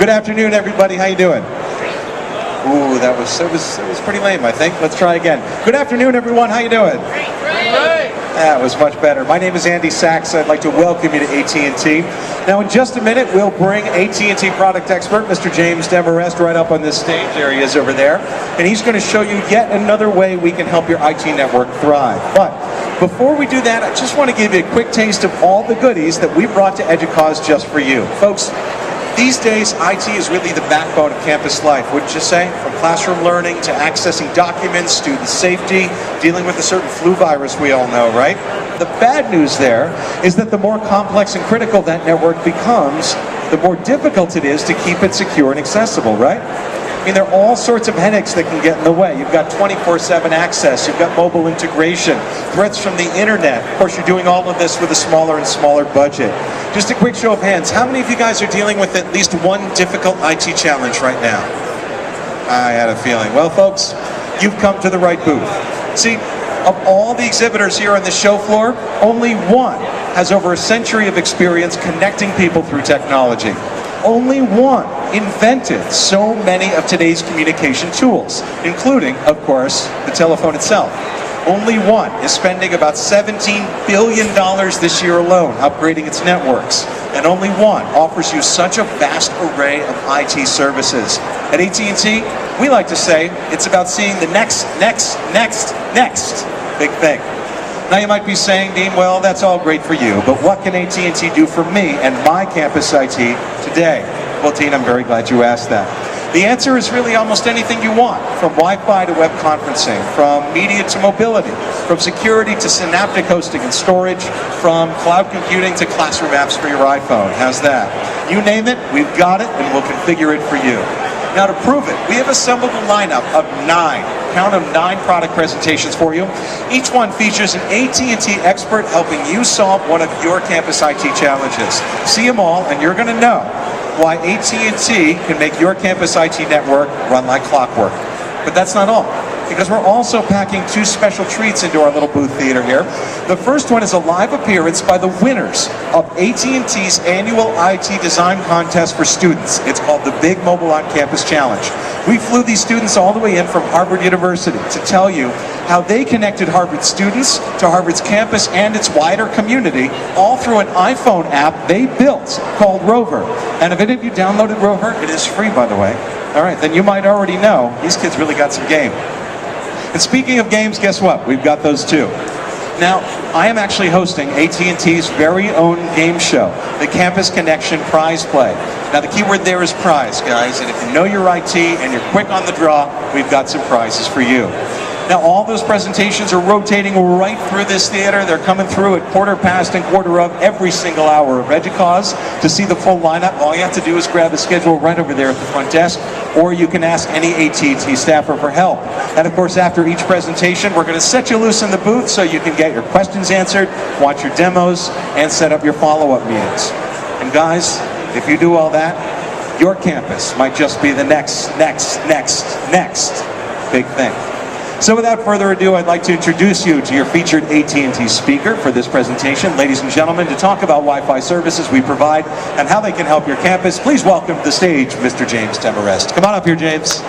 Good afternoon, everybody. How you doing? Ooh, that was pretty lame, I think. Let's try again. Good afternoon, everyone. How you doing? Great. That was much better. My name is Andy Sachs. I'd like to welcome you to AT&T. Now, in just a minute, we'll bring AT&T product expert, Mr. James Demarest, right up on this stage. There he is over there. And he's going to show you yet another way we can help your IT network thrive. But before we do that, I just want to give you a quick taste of all the goodies that we brought to Educause just for you. Folks, these days, IT is really the backbone of campus life, wouldn't you say? From classroom learning to accessing documents, student safety, dealing with a certain flu virus we all know, right? The bad news there is that the more complex and critical that network becomes, the more difficult it is to keep it secure and accessible, right? I mean, there are all sorts of headaches that can get in the way. You've got 24/7 access, you've got mobile integration, threats from the internet. Of course, you're doing all of this with a smaller and smaller budget. Just a quick show of hands, how many of you guys are dealing with at least one difficult IT challenge right now? I had a feeling. Well, folks, you've come to the right booth. See, of all the exhibitors here on the show floor, only one has over a century of experience connecting people through technology. Only one invented so many of today's communication tools, including, of course, the telephone itself. Only one is spending about $17 billion this year alone upgrading its networks. And only one offers you such a vast array of IT services. At AT&T, we like to say it's about seeing the next big thing. Now you might be saying, Dean, well, that's all great for you, but what can AT&T do for me and my campus IT today? Well, Dean, I'm very glad you asked that. The answer is really almost anything you want, from Wi-Fi to web conferencing, from media to mobility, from security to synaptic hosting and storage, from cloud computing to classroom apps for your iPhone. How's that? You name it, we've got it, and we'll configure it for you. Now to prove it, we have assembled a lineup of 9 product presentations for you. Each one features an AT&T expert helping you solve one of your campus IT challenges. See them all and you're going to know why AT&T can make your campus IT network run like clockwork. But that's not all, because we're also packing 2 special treats into our little booth theater here. The first one is a live appearance by the winners of AT&T's annual IT design contest for students. It's called the Big Mobile on Campus Challenge. We flew these students all the way in from Harvard University to tell you how they connected Harvard students to Harvard's campus and its wider community, all through an iPhone app they built called Rover. And if any of you downloaded Rover, it is free, by the way. All right, then you might already know these kids really got some game. And speaking of games, guess what? We've got those too. Now, I am actually hosting AT&T's very own game show, the Campus Connection Prize Play. Now, the key word there is prize, guys, and if you know your IT and you're quick on the draw, we've got some prizes for you. Now, all those presentations are rotating right through this theater. They're coming through at 1/4 and 1/4 every single hour of Educause. To see the full lineup, all you have to do is grab a schedule right over there at the front desk, or you can ask any AT&T staffer for help. And of course, after each presentation, we're going to set you loose in the booth so you can get your questions answered, watch your demos, and set up your follow-up meetings. And guys, if you do all that, your campus might just be the next big thing. So without further ado, I'd like to introduce you to your featured AT&T speaker for this presentation. Ladies and gentlemen, to talk about Wi-Fi services we provide and how they can help your campus, please welcome to the stage Mr. James Demarest. Come on up here, James.